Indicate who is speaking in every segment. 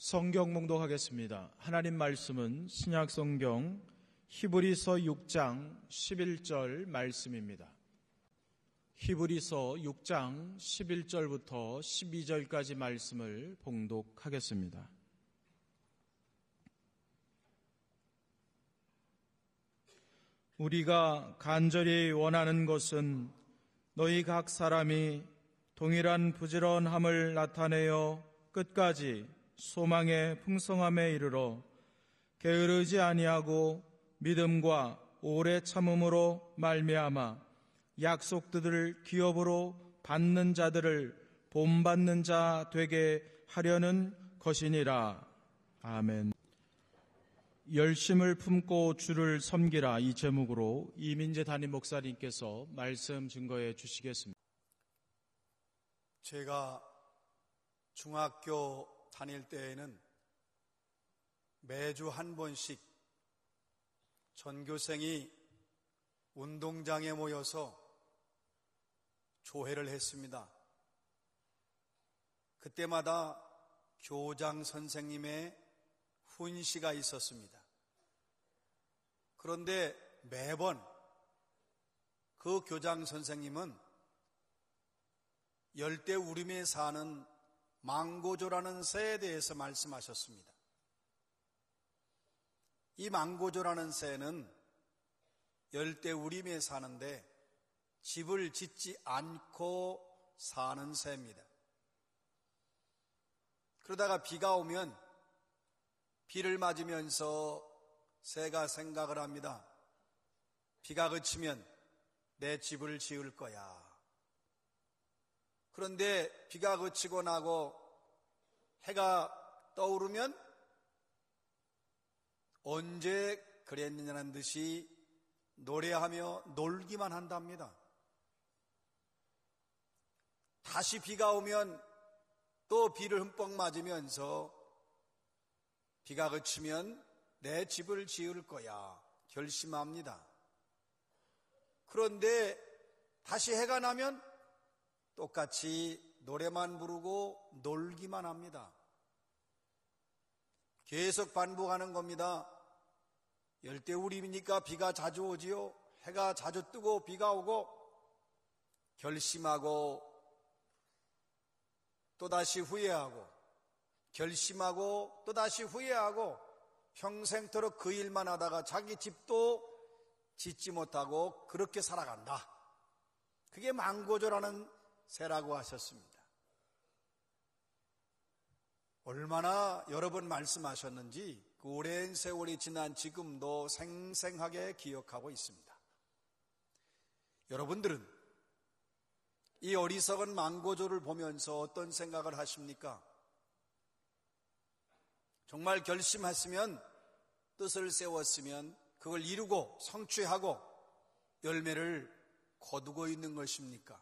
Speaker 1: 성경 봉독하겠습니다. 하나님 말씀은 신약 성경 히브리서 6장 11절 말씀입니다. 히브리서 6장 11절부터 12절까지 말씀을 봉독하겠습니다. 우리가 간절히 원하는 것은 너희 각 사람이 동일한 부지런함을 나타내어 끝까지 소망의 풍성함에 이르러 게으르지 아니하고 믿음과 오래 참음으로 말미암아 약속들을 기업으로 받는 자들을 본받는 자 되게 하려는 것이니라. 아멘. 열심을 품고 주를 섬기라, 이 제목으로 이민재 담임 목사님께서 말씀 증거해 주시겠습니다.
Speaker 2: 제가 중학교 다닐 때에는 매주 한 번씩 전교생이 운동장에 모여서 조회를 했습니다. 그때마다 교장 선생님의 훈시가 있었습니다. 그런데 매번 그 교장 선생님은 열대우림에 사는 망고조라는 새에 대해서 말씀하셨습니다. 이 망고조라는 새는 열대우림에 사는데 집을 짓지 않고 사는 새입니다. 그러다가 비가 오면 비를 맞으면서 새가 생각을 합니다. 비가 그치면 내 집을 지을 거야. 그런데 비가 그치고 나고 해가 떠오르면 언제 그랬느냐는 듯이 노래하며 놀기만 한답니다. 다시 비가 오면 또 비를 흠뻑 맞으면서 비가 그치면 내 집을 지을 거야 결심합니다. 그런데 다시 해가 나면 똑같이 노래만 부르고 놀기만 합니다. 계속 반복하는 겁니다. 열대우림이니까 비가 자주 오지요. 해가 자주 뜨고 비가 오고 결심하고 또다시 후회하고 결심하고 또다시 후회하고 평생토록 그 일만 하다가 자기 집도 짓지 못하고 그렇게 살아간다. 그게 망고조라는 새라고 하셨습니다. 얼마나 여러 번 말씀하셨는지 그 오랜 세월이 지난 지금도 생생하게 기억하고 있습니다. 여러분들은 이 어리석은 망고조를 보면서 어떤 생각을 하십니까? 정말 결심했으면, 뜻을 세웠으면 그걸 이루고 성취하고 열매를 거두고 있는 것입니까?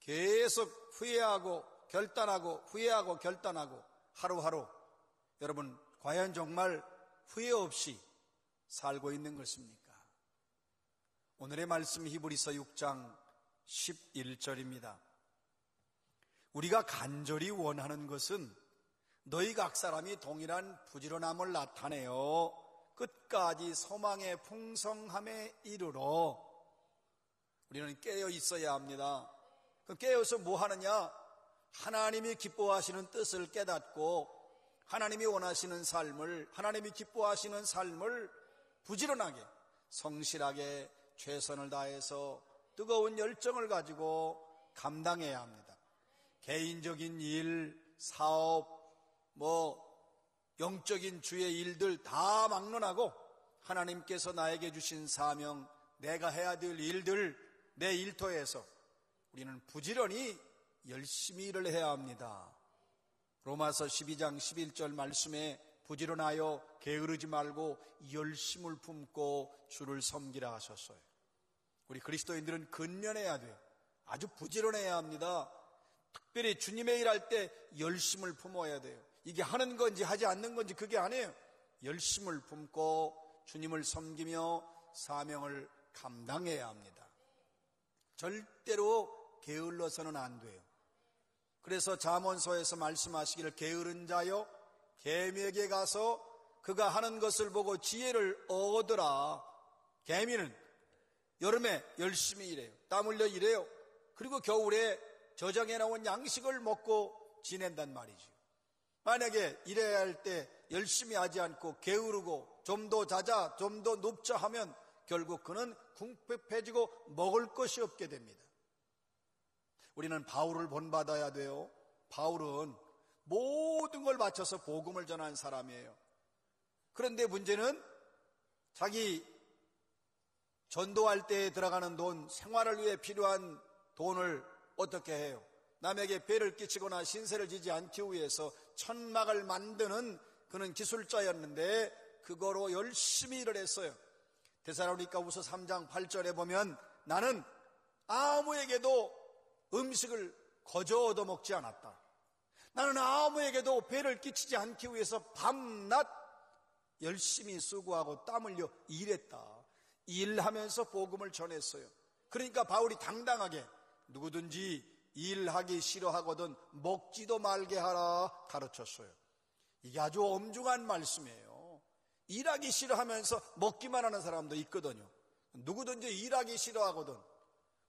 Speaker 2: 계속 후회하고 결단하고 후회하고 결단하고 하루하루 여러분 과연 정말 후회 없이 살고 있는 것입니까? 오늘의 말씀 히브리서 6장 11절입니다. 우리가 간절히 원하는 것은 너희 각 사람이 동일한 부지런함을 나타내어 끝까지 소망의 풍성함에 이르러. 우리는 깨어 있어야 합니다. 깨어서 뭐 하느냐? 하나님이 기뻐하시는 뜻을 깨닫고 하나님이 원하시는 삶을, 하나님이 기뻐하시는 삶을 부지런하게 성실하게 최선을 다해서 뜨거운 열정을 가지고 감당해야 합니다. 개인적인 일, 사업, 영적인 주의 일들 다 막론하고 하나님께서 나에게 주신 사명, 내가 해야 될 일들, 내 일터에서 우리는 부지런히 열심히 일을 해야 합니다. 로마서 12장 11절 말씀에 부지런하여 게으르지 말고 열심을 품고 주를 섬기라 하셨어요. 우리 그리스도인들은 근면해야 돼요. 아주 부지런해야 합니다. 특별히 주님의 일할 때 열심을 품어야 돼요. 이게 하는 건지 하지 않는 건지 그게 아니에요. 열심을 품고 주님을 섬기며 사명을 감당해야 합니다. 절대로 게을러서는 안 돼요. 그래서 잠언서에서 말씀하시기를 게으른 자여 개미에게 가서 그가 하는 것을 보고 지혜를 얻으라. 개미는 여름에 열심히 일해요. 땀 흘려 일해요. 그리고 겨울에 저장해 놓은 양식을 먹고 지낸단 말이죠. 만약에 일해야 할 때 열심히 하지 않고 게으르고 좀 더 자자, 좀 더 눕자 하면 결국 그는 궁핍해지고 먹을 것이 없게 됩니다. 우리는 바울을 본받아야 돼요. 바울은 모든 걸 바쳐서 복음을 전한 사람이에요. 그런데 문제는 자기 전도할 때 들어가는 돈, 생활을 위해 필요한 돈을 어떻게 해요? 남에게 배를 끼치거나 신세를 지지 않기 위해서 천막을 만드는 그는 기술자였는데 그거로 열심히 일을 했어요. 데살로니가후서 3장 8절에 보면 나는 아무에게도 음식을 거저 얻어먹지 않았다. 나는 아무에게도 배를 끼치지 않기 위해서 밤낮 열심히 수고하고 땀 흘려 일했다. 일하면서 복음을 전했어요. 그러니까 바울이 당당하게 누구든지 일하기 싫어하거든 먹지도 말게 하라 가르쳤어요. 이게 아주 엄중한 말씀이에요. 일하기 싫어하면서 먹기만 하는 사람도 있거든요. 누구든지 일하기 싫어하거든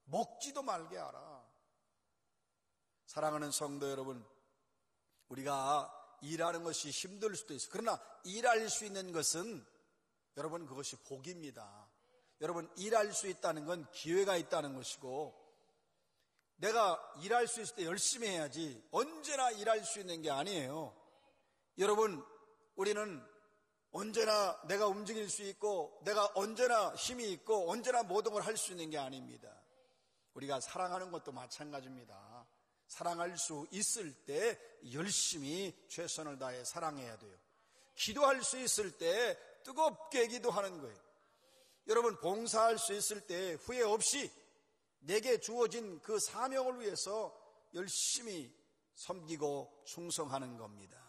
Speaker 2: 먹지도 말게 하라. 사랑하는 성도 여러분, 우리가 일하는 것이 힘들 수도 있어요. 그러나 일할 수 있는 것은 여러분 그것이 복입니다. 여러분 일할 수 있다는 건 기회가 있다는 것이고, 내가 일할 수 있을 때 열심히 해야지 언제나 일할 수 있는 게 아니에요. 여러분, 우리는 언제나 내가 움직일 수 있고 내가 언제나 힘이 있고 언제나 모든 걸 할 수 있는 게 아닙니다. 우리가 사랑하는 것도 마찬가지입니다. 사랑할 수 있을 때 열심히 최선을 다해 사랑해야 돼요. 기도할 수 있을 때 뜨겁게 기도하는 거예요. 여러분, 봉사할 수 있을 때 후회 없이 내게 주어진 그 사명을 위해서 열심히 섬기고 충성하는 겁니다.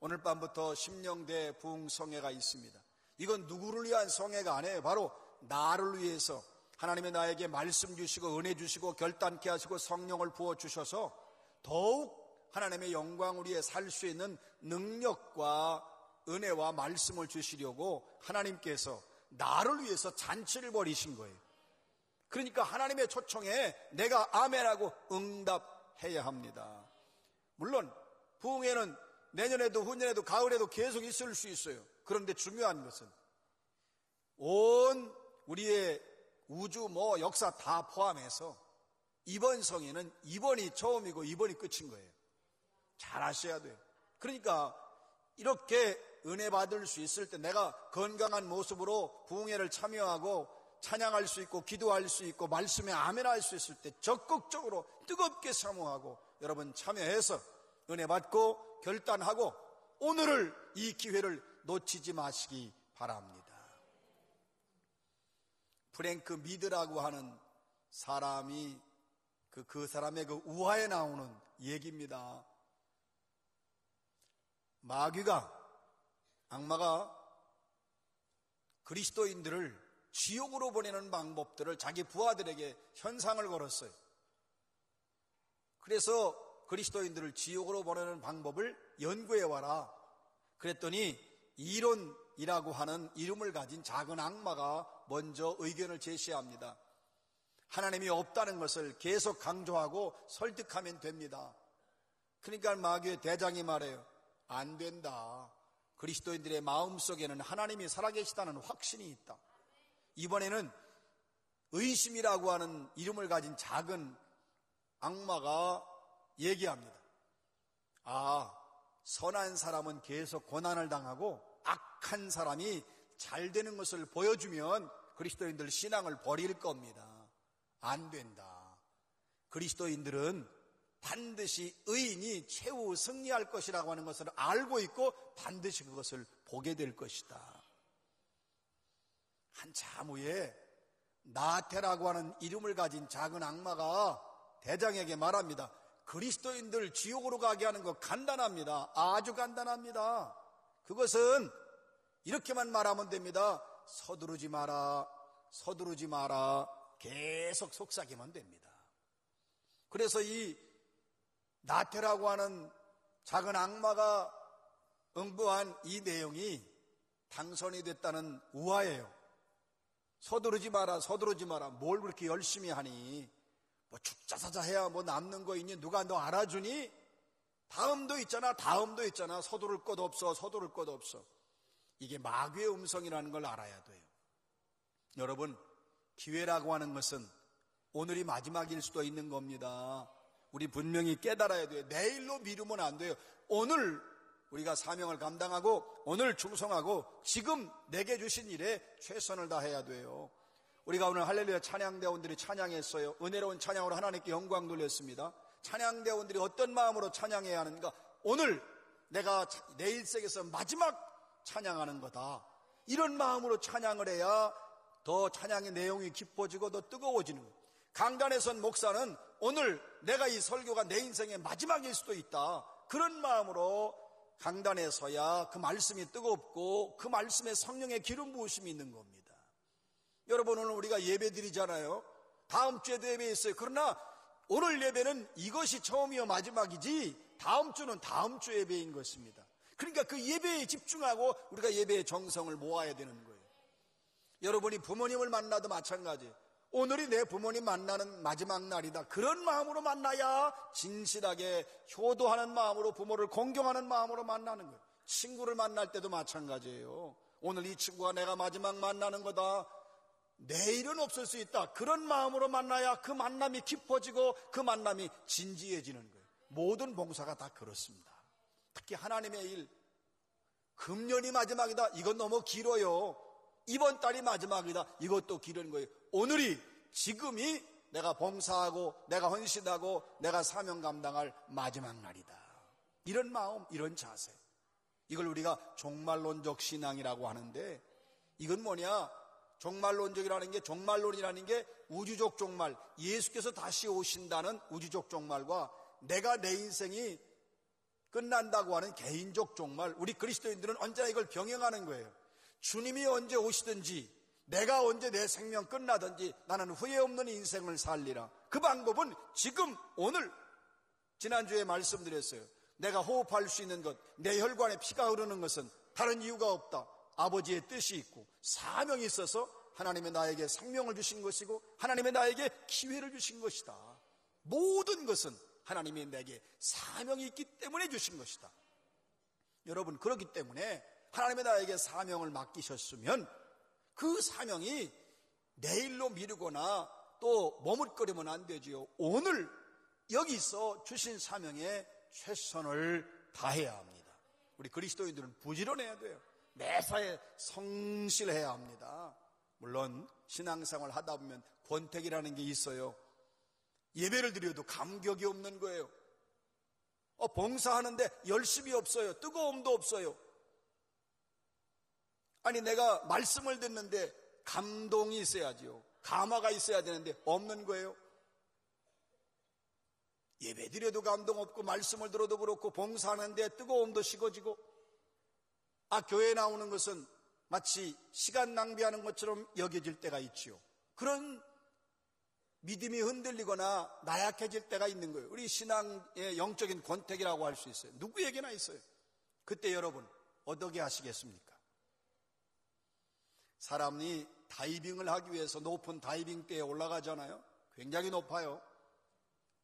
Speaker 2: 오늘 밤부터 심령대 부흥성회가 있습니다. 이건 누구를 위한 성회가 아니에요. 바로 나를 위해서 하나님의 나에게 말씀 주시고 은혜 주시고 결단케 하시고 성령을 부어주셔서 더욱 하나님의 영광을 위해 살 수 있는 능력과 은혜와 말씀을 주시려고 하나님께서 나를 위해서 잔치를 벌이신 거예요. 그러니까 하나님의 초청에 내가 아멘하고 응답해야 합니다. 물론 부흥회는 내년에도 후년에도 가을에도 계속 있을 수 있어요. 그런데 중요한 것은 온 우리의 우주 역사 다 포함해서 이번 성회는 이번이 처음이고 이번이 끝인 거예요. 잘 아셔야 돼요. 그러니까 이렇게 은혜 받을 수 있을 때 내가 건강한 모습으로 부흥회를 참여하고 찬양할 수 있고 기도할 수 있고 말씀에 아멘할 수 있을 때 적극적으로 뜨겁게 사모하고 여러분 참여해서 은혜 받고 결단하고 오늘을 이 기회를 놓치지 마시기 바랍니다. 프랭크 미드라고 하는 사람이 그 사람의 그 우화에 나오는 얘기입니다. 악마가 그리스도인들을 지옥으로 보내는 방법들을 자기 부하들에게 현상을 걸었어요. 그래서 그리스도인들을 지옥으로 보내는 방법을 연구해 와라. 그랬더니 이론이라고 하는 이름을 가진 작은 악마가 먼저 의견을 제시합니다. 하나님이 없다는 것을 계속 강조하고 설득하면 됩니다. 그러니까 마귀의 대장이 말해요. 안 된다. 그리스도인들의 마음속에는 하나님이 살아계시다는 확신이 있다. 이번에는 의심이라고 하는 이름을 가진 작은 악마가 얘기합니다. 선한 사람은 계속 고난을 당하고 악한 사람이 잘 되는 것을 보여주면 그리스도인들 신앙을 버릴 겁니다. 안 된다. 그리스도인들은 반드시 의인이 최후 승리할 것이라고 하는 것을 알고 있고 반드시 그것을 보게 될 것이다. 한참 후에 나태라고 하는 이름을 가진 작은 악마가 대장에게 말합니다. 그리스도인들 지옥으로 가게 하는 거 간단합니다. 아주 간단합니다. 그것은 이렇게만 말하면 됩니다. 서두르지 마라, 서두르지 마라. 계속 속삭이면 됩니다. 그래서 이 나태라고 하는 작은 악마가 응보한 이 내용이 당선이 됐다는 우화예요. 서두르지 마라, 서두르지 마라. 뭘 그렇게 열심히 하니? 뭐 죽자사자 해야 뭐 남는 거 있니? 누가 너 알아주니? 다음도 있잖아, 다음도 있잖아. 서두를 것 없어, 서두를 것 없어. 이게 마귀의 음성이라는 걸 알아야 돼요. 여러분, 기회라고 하는 것은 오늘이 마지막일 수도 있는 겁니다. 우리 분명히 깨달아야 돼요. 내일로 미루면 안 돼요. 오늘 우리가 사명을 감당하고 오늘 충성하고 지금 내게 주신 일에 최선을 다해야 돼요. 우리가 오늘 할렐루야 찬양대원들이 찬양했어요. 은혜로운 찬양으로 하나님께 영광 돌렸습니다. 찬양대원들이 어떤 마음으로 찬양해야 하는가? 오늘 내가 내 일생에서 마지막 찬양하는 거다. 이런 마음으로 찬양을 해야 더 찬양의 내용이 깊어지고 더 뜨거워지는 거예요. 강단에 선 목사는 오늘 내가 이 설교가 내 인생의 마지막일 수도 있다. 그런 마음으로 강단에 서야 그 말씀이 뜨겁고 그 말씀에 성령의 기름 부으심이 있는 겁니다. 여러분, 오늘 우리가 예배 드리잖아요. 다음 주에도 예배 있어요. 그러나 오늘 예배는 이것이 처음이요 마지막이지 다음 주는 다음 주 예배인 것입니다. 그러니까 그 예배에 집중하고 우리가 예배의 정성을 모아야 되는 거예요. 여러분이 부모님을 만나도 마찬가지예요. 오늘이 내 부모님 만나는 마지막 날이다. 그런 마음으로 만나야 진실하게 효도하는 마음으로 부모를 공경하는 마음으로 만나는 거예요. 친구를 만날 때도 마찬가지예요. 오늘 이 친구가 내가 마지막 만나는 거다. 내일은 없을 수 있다. 그런 마음으로 만나야 그 만남이 깊어지고 그 만남이 진지해지는 거예요. 모든 봉사가 다 그렇습니다. 특히 하나님의 일, 금년이 마지막이다. 이건 너무 길어요. 이번 달이 마지막이다. 이것도 길은 거예요. 오늘이, 지금이 내가 봉사하고 내가 헌신하고 내가 사명 감당할 마지막 날이다. 이런 마음, 이런 자세, 이걸 우리가 종말론적 신앙이라고 하는데, 이건 뭐냐? 종말론적이라는 게, 종말론이라는 게 우주적 종말, 예수께서 다시 오신다는 우주적 종말과 내가 내 인생이 끝난다고 하는 개인적 종말, 우리 그리스도인들은 언제나 이걸 병행하는 거예요. 주님이 언제 오시든지 내가 언제 내 생명 끝나든지 나는 후회 없는 인생을 살리라. 그 방법은 지금 오늘, 지난주에 말씀드렸어요. 내가 호흡할 수 있는 것, 내 혈관에 피가 흐르는 것은 다른 이유가 없다. 아버지의 뜻이 있고 사명이 있어서 하나님이 나에게 생명을 주신 것이고 하나님이 나에게 기회를 주신 것이다. 모든 것은 하나님이 내게 사명이 있기 때문에 주신 것이다. 여러분, 그렇기 때문에 하나님이 나에게 사명을 맡기셨으면 그 사명이 내일로 미루거나 또 머뭇거리면 안 되지요. 오늘 여기서 주신 사명에 최선을 다해야 합니다. 우리 그리스도인들은 부지런해야 돼요. 매사에 성실해야 합니다. 물론 신앙생활 하다 보면 권태기라는 게 있어요. 예배를 드려도 감격이 없는 거예요. 봉사하는데 열심이 없어요. 뜨거움도 없어요. 아니, 내가 말씀을 듣는데 감동이 있어야지요. 감화가 있어야 되는데 없는 거예요. 예배 드려도 감동 없고 말씀을 들어도 그렇고 봉사하는데 뜨거움도 식어지고, 교회에 나오는 것은 마치 시간 낭비하는 것처럼 여겨질 때가 있지요. 그런 믿음이 흔들리거나 나약해질 때가 있는 거예요. 우리 신앙의 영적인 권태기라고 할 수 있어요. 누구에게나 있어요. 그때 여러분 어떻게 하시겠습니까? 사람이 다이빙을 하기 위해서 높은 다이빙대에 올라가잖아요. 굉장히 높아요.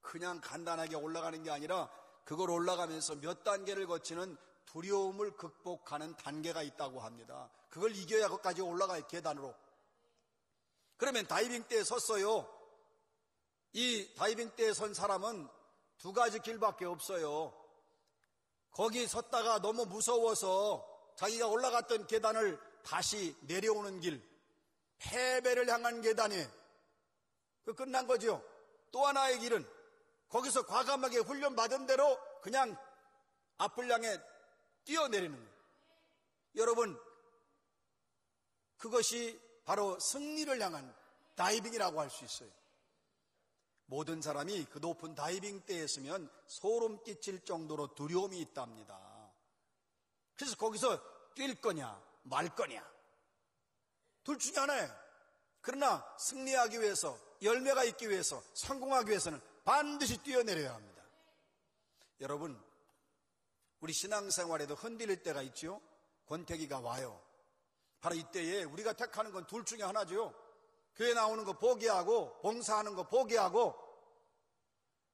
Speaker 2: 그냥 간단하게 올라가는 게 아니라 그걸 올라가면서 몇 단계를 거치는 두려움을 극복하는 단계가 있다고 합니다. 그걸 이겨야 거기까지 올라가요, 계단으로. 그러면 다이빙대에 섰어요. 이 다이빙대에 선 사람은 두 가지 길밖에 없어요. 거기 섰다가 너무 무서워서 자기가 올라갔던 계단을 다시 내려오는 길, 패배를 향한 계단에 그 끝난 거죠. 또 하나의 길은 거기서 과감하게 훈련받은 대로 그냥 앞을 향해 뛰어내리는 거예요. 여러분, 그것이 바로 승리를 향한 다이빙이라고 할 수 있어요. 모든 사람이 그 높은 다이빙대에 있으면 소름 끼칠 정도로 두려움이 있답니다. 그래서 거기서 뛸 거냐 말 거냐, 둘 중에 하나예요. 그러나 승리하기 위해서, 열매가 있기 위해서, 성공하기 위해서는 반드시 뛰어내려야 합니다. 여러분, 우리 신앙생활에도 흔들릴 때가 있죠. 권태기가 와요. 바로 이때에 우리가 택하는 건 둘 중에 하나죠. 교회 나오는 거 포기하고 봉사하는 거 포기하고.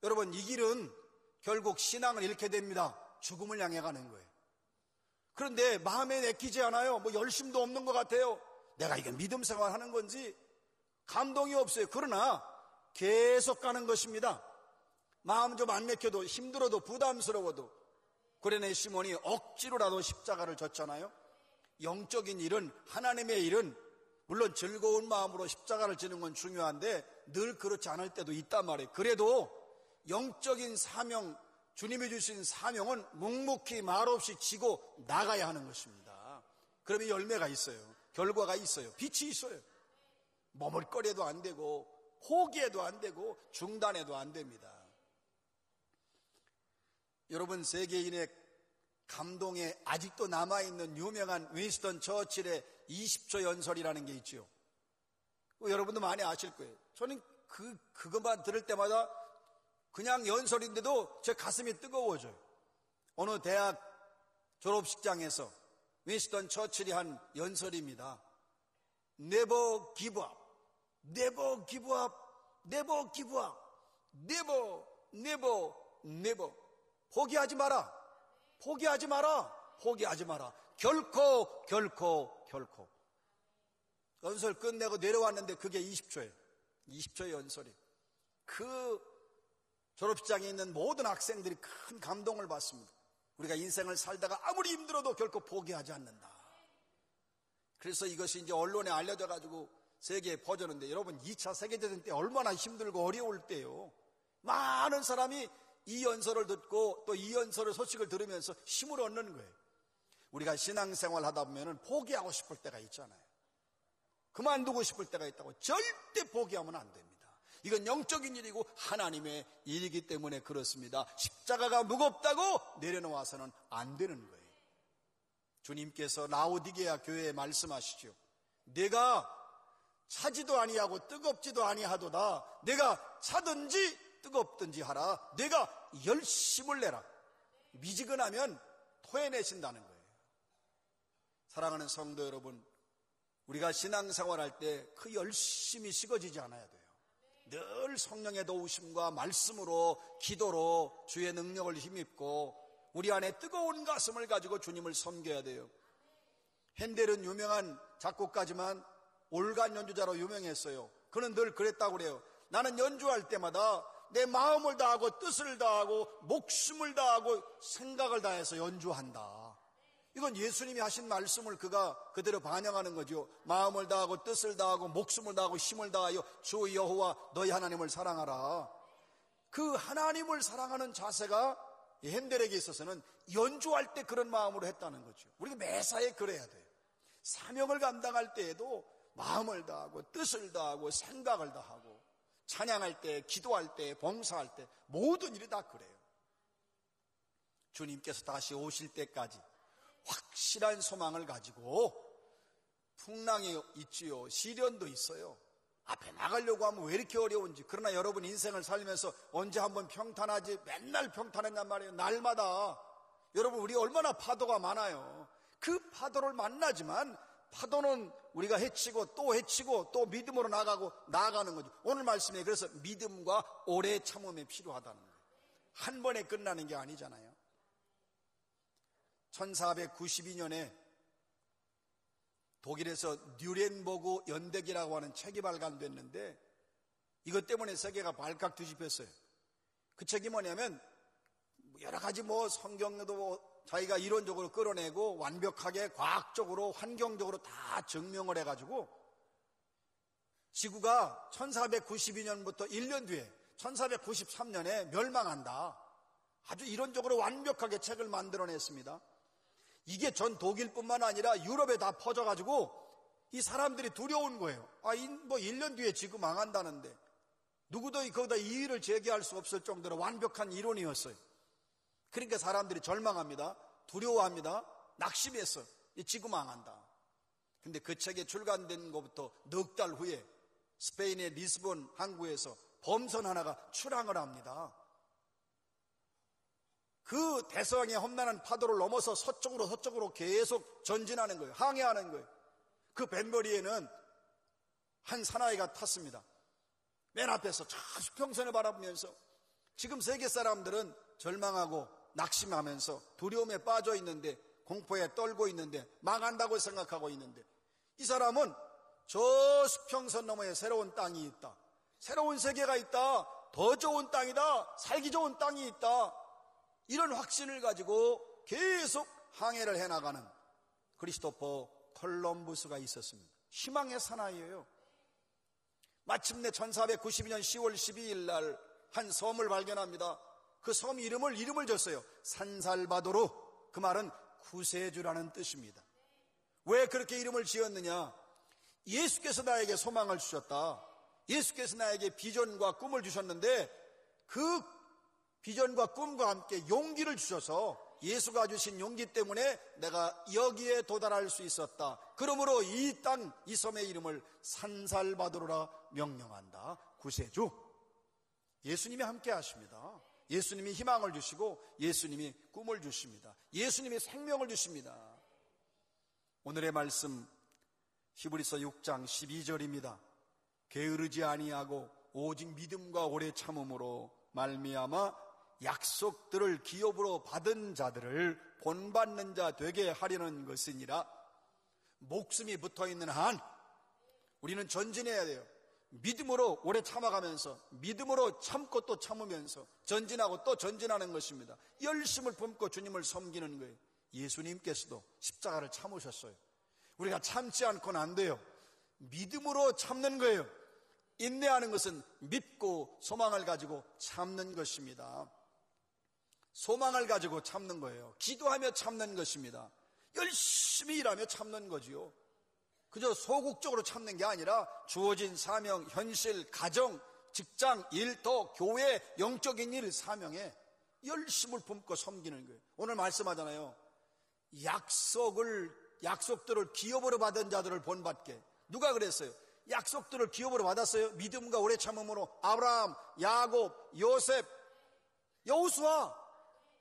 Speaker 2: 여러분, 이 길은 결국 신앙을 잃게 됩니다. 죽음을 향해 가는 거예요. 그런데 마음에 내키지 않아요. 뭐 열심도 없는 것 같아요. 내가 이게 믿음 생활하는 건지 감동이 없어요. 그러나 계속 가는 것입니다. 마음 좀 안 내켜도 힘들어도 부담스러워도. 구레네 시몬이 억지로라도 십자가를 졌잖아요. 영적인 일은, 하나님의 일은 물론 즐거운 마음으로 십자가를 지는 건 중요한데 늘 그렇지 않을 때도 있단 말이에요. 그래도 영적인 사명, 주님이 주신 사명은 묵묵히 말없이 지고 나가야 하는 것입니다. 그러면 열매가 있어요. 결과가 있어요. 빛이 있어요. 머물거려도 안 되고 포기해도 안 되고 중단해도 안 됩니다. 여러분, 세계인의 감동에 아직도 남아있는 유명한 윈스턴 처칠의 20초 연설이라는 게 있죠. 여러분도 많이 아실 거예요. 저는 그것만 들을 때마다 그냥 연설인데도 제 가슴이 뜨거워져요. 어느 대학 졸업식장에서 윈스턴 처칠이 한 연설입니다. Never give up, never give up, never give up, never, never, never. 포기하지 마라, 포기하지 마라, 포기하지 마라. 결코, 결코, 결코. 연설 끝내고 내려왔는데 그게 20초예요. 20초의 연설이. 그 졸업식장에 있는 모든 학생들이 큰 감동을 받습니다. 우리가 인생을 살다가 아무리 힘들어도 결코 포기하지 않는다. 그래서 이것이 이제 언론에 알려져 가지고 세계에 퍼졌는데, 여러분 2차 세계대전 때 얼마나 힘들고 어려울 때요. 많은 사람이 이 연설을 듣고 또 이 연설의 소식을 들으면서 힘을 얻는 거예요. 우리가 신앙생활 하다 보면 포기하고 싶을 때가 있잖아요. 그만두고 싶을 때가 있다고. 절대 포기하면 안 됩니다. 이건 영적인 일이고 하나님의 일이기 때문에 그렇습니다. 십자가가 무겁다고 내려놓아서는 안 되는 거예요. 주님께서 라오디게아 교회에 말씀하시죠. 내가 차지도 아니하고 뜨겁지도 아니하도다. 내가 차든지 뜨겁든지 하라. 내가 열심을 내라. 미지근하면 토해내신다는 거예요. 사랑하는 성도 여러분, 우리가 신앙생활할 때 그 열심이 식어지지 않아야 돼요. 늘 성령의 도우심과 말씀으로, 기도로 주의 능력을 힘입고 우리 안에 뜨거운 가슴을 가지고 주님을 섬겨야 돼요. 핸델은 유명한 작곡가지만 올간 연주자로 유명했어요. 그는 늘 그랬다고 그래요. 나는 연주할 때마다 내 마음을 다하고 뜻을 다하고 목숨을 다하고 생각을 다해서 연주한다. 이건 예수님이 하신 말씀을 그가 그대로 반영하는 거죠. 마음을 다하고 뜻을 다하고 목숨을 다하고 힘을 다하여 주 여호와 너희 하나님을 사랑하라. 그 하나님을 사랑하는 자세가 핸델에게 있어서는 연주할 때 그런 마음으로 했다는 거죠. 우리가 매사에 그래야 돼요. 사명을 감당할 때에도 마음을 다하고 뜻을 다하고 생각을 다하고 찬양할 때, 기도할 때, 봉사할 때 모든 일이 다 그래요. 주님께서 다시 오실 때까지 확실한 소망을 가지고, 풍랑이 있지요. 시련도 있어요. 앞에 나가려고 하면 왜 이렇게 어려운지. 그러나 여러분 인생을 살면서 언제 한번 평탄하지? 맨날 평탄했단 말이에요. 날마다. 여러분, 우리 얼마나 파도가 많아요. 그 파도를 만나지만 파도는 우리가 헤치고 또 믿음으로 나아가는 거죠. 오늘 말씀에 그래서 믿음과 오래 참음이 필요하다는 거예요. 한 번에 끝나는 게 아니잖아요. 1492년에 독일에서 뉴렌버그 연대기라고 하는 책이 발간됐는데 이것 때문에 세계가 발칵 뒤집혔어요. 그 책이 뭐냐면 여러 가지 성경도 자기가 이론적으로 끌어내고 완벽하게 과학적으로 환경적으로 다 증명을 해가지고 지구가 1492년부터 1년 뒤에 1493년에 멸망한다. 아주 이론적으로 완벽하게 책을 만들어냈습니다. 이게 전 독일뿐만 아니라 유럽에 다 퍼져가지고 이 사람들이 두려운 거예요. 1년 뒤에 지구 망한다는데 누구도 거기다 이의를 제기할 수 없을 정도로 완벽한 이론이었어요. 그러니까 사람들이 절망합니다. 두려워합니다. 낙심했어. 이 지구 망한다. 근데 그 책이 출간된 것부터 넉 달 후에 스페인의 리스본 항구에서 범선 하나가 출항을 합니다. 그 그 대서양의 험난한 파도를 넘어서 서쪽으로 계속 전진하는 거예요. 항해하는 거예요. 그 뱃머리에는 한 사나이가 탔습니다. 맨 앞에서 저 수평선을 바라보면서 지금 세계 사람들은 절망하고 낙심하면서 두려움에 빠져 있는데, 공포에 떨고 있는데, 망한다고 생각하고 있는데, 이 사람은 저 수평선 너머에 새로운 땅이 있다, 새로운 세계가 있다, 더 좋은 땅이다, 살기 좋은 땅이 있다, 이런 확신을 가지고 계속 항해를 해나가는 크리스토퍼 콜럼부스가 있었습니다. 희망의 사나이예요. 마침내 1492년 10월 12일 날 한 섬을 발견합니다. 그 섬 이름을 줬어요. 산살바도르. 그 말은 구세주라는 뜻입니다. 왜 그렇게 이름을 지었느냐? 예수께서 나에게 소망을 주셨다. 예수께서 나에게 비전과 꿈을 주셨는데 그 비전과 꿈과 함께 용기를 주셔서 예수가 주신 용기 때문에 내가 여기에 도달할 수 있었다. 그러므로 이 땅, 이 섬의 이름을 산살바도르라 명명한다. 구세주. 예수님이 함께 하십니다. 예수님이 희망을 주시고 예수님이 꿈을 주십니다. 예수님이 생명을 주십니다. 오늘의 말씀 히브리서 6장 12절입니다. 게으르지 아니하고 오직 믿음과 오래 참음으로 말미암아 약속들을 기업으로 받은 자들을 본받는 자 되게 하려는 것이니라. 목숨이 붙어있는 한 우리는 전진해야 돼요. 믿음으로 오래 참아가면서, 믿음으로 참고 또 참으면서 전진하고 또 전진하는 것입니다. 열심을 품고 주님을 섬기는 거예요. 예수님께서도 십자가를 참으셨어요. 우리가 참지 않고는 안 돼요. 믿음으로 참는 거예요. 인내하는 것은 믿고 소망을 가지고 참는 것입니다. 소망을 가지고 참는 거예요. 기도하며 참는 것입니다. 열심히 일하며 참는 거지요. 그저 소극적으로 참는 게 아니라 주어진 사명, 현실, 가정, 직장, 일터, 교회, 영적인 일, 사명에 열심을 품고 섬기는 거예요. 오늘 말씀하잖아요. 약속들을 기업으로 받은 자들을 본받게. 누가 그랬어요? 약속들을 기업으로 받았어요. 믿음과 오래 참음으로 아브라함, 야곱, 요셉, 여호수아,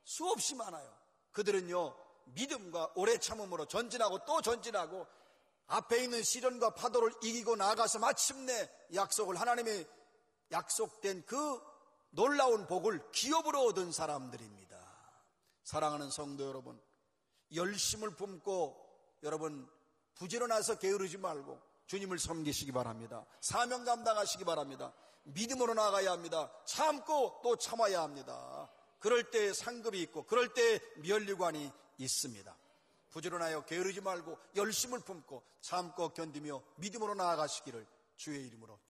Speaker 2: 수없이 많아요. 그들은요, 믿음과 오래 참음으로 전진하고 또 전진하고 앞에 있는 시련과 파도를 이기고 나아가서 마침내 약속을, 하나님의 약속된 그 놀라운 복을 기업으로 얻은 사람들입니다. 사랑하는 성도 여러분, 열심을 품고 여러분 부지런해서 게으르지 말고 주님을 섬기시기 바랍니다. 사명 감당하시기 바랍니다. 믿음으로 나가야 합니다. 참고 또 참아야 합니다. 그럴 때 상급이 있고 그럴 때 면류관이 있습니다. 부지런하여 게으르지 말고 열심을 품고 참고 견디며 믿음으로 나아가시기를 주의 이름으로